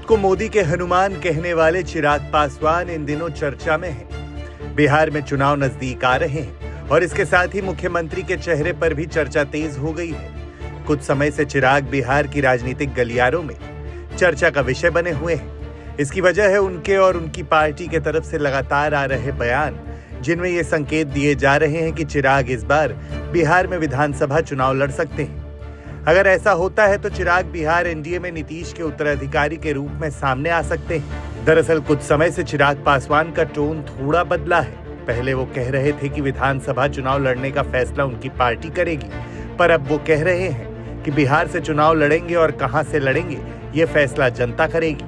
खुद को मोदी के हनुमान कहने वाले चिराग पासवान इन दिनों चर्चा में हैं। बिहार में चुनाव नजदीक आ रहे हैं और इसके साथ ही मुख्यमंत्री के चेहरे पर भी चर्चा तेज हो गई है। कुछ समय से चिराग बिहार की राजनीतिक गलियारों में चर्चा का विषय बने हुए हैं। इसकी वजह है उनके और उनकी पार्टी के तरफ से लगातार आ रहे बयान, जिनमें ये संकेत दिए जा रहे हैं कि चिराग इस बार बिहार में विधानसभा चुनाव लड़ सकते हैं। अगर ऐसा होता है तो चिराग बिहार एनडीए में नीतीश के उत्तराधिकारी के रूप में सामने आ सकते हैं। दरअसल कुछ समय से चिराग पासवान का टोन थोड़ा बदला है। पहले वो कह रहे थे कि विधानसभा चुनाव लड़ने का फैसला उनकी पार्टी करेगी, पर अब वो कह रहे हैं कि बिहार से चुनाव लड़ेंगे और कहां से लड़ेंगे ये फैसला जनता करेगी।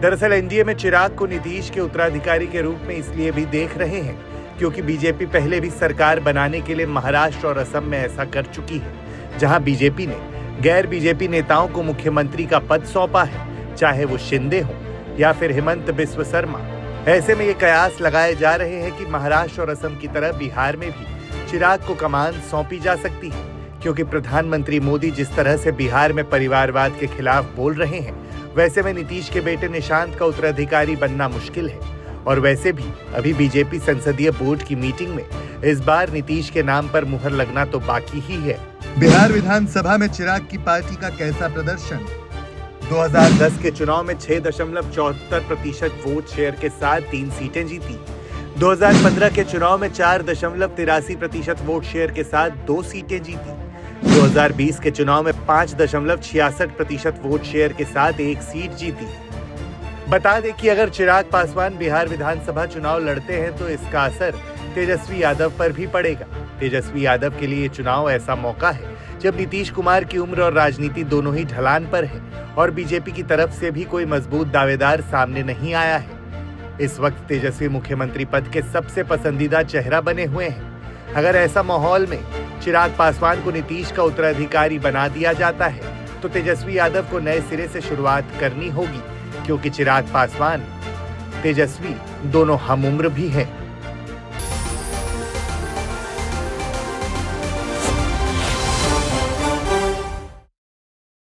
दरअसल एनडीए में चिराग को नीतीश के उत्तराधिकारी के रूप में इसलिए भी देख रहे हैं क्योंकि बीजेपी पहले भी सरकार बनाने के लिए महाराष्ट्र और असम में ऐसा कर चुकी है, जहां बीजेपी ने गैर बीजेपी नेताओं को मुख्यमंत्री का पद सौंपा है, चाहे वो शिंदे हो या फिर हेमंत बिस्व शर्मा। ऐसे में ये कयास लगाए जा रहे हैं कि महाराष्ट्र और असम की तरह बिहार में भी चिराग को कमान सौंपी जा सकती है, क्योंकि प्रधानमंत्री मोदी जिस तरह से बिहार में परिवारवाद के खिलाफ बोल रहे हैं, वैसे में नीतीश के बेटे निशांत का उत्तराधिकारी बनना मुश्किल है। और वैसे भी अभी बीजेपी संसदीय बोर्ड की मीटिंग में इस बार नीतीश के नाम पर मुहर लगना तो बाकी ही है। बिहार विधानसभा में चिराग की पार्टी का कैसा प्रदर्शन? 2010 के चुनाव में 6.74% वोट शेयर के साथ 3 सीटें जीती। 2015 के चुनाव में 4.83% वोट शेयर के साथ 2 सीटें जीती। 2020 के चुनाव में 5.66% वोट शेयर के साथ 1 सीट जीती। बता दें कि अगर चिराग पासवान बिहार विधानसभा चुनाव लड़ते हैं तो इसका असर तेजस्वी यादव पर भी पड़ेगा। तेजस्वी यादव के लिए ये चुनाव ऐसा मौका है जब नीतीश कुमार की उम्र और राजनीति दोनों ही ढलान पर है और बीजेपी की तरफ से भी कोई मजबूत दावेदार सामने नहीं आया है। इस वक्त तेजस्वी मुख्यमंत्री पद के सबसे पसंदीदा चेहरा बने हुए हैं। अगर ऐसा माहौल में चिराग पासवान को नीतीश का उत्तराधिकारी बना दिया जाता है तो तेजस्वी यादव को नए सिरे से शुरुआत करनी होगी, क्योंकि चिराग पासवान तेजस्वी दोनों हम उम्र भी हैं।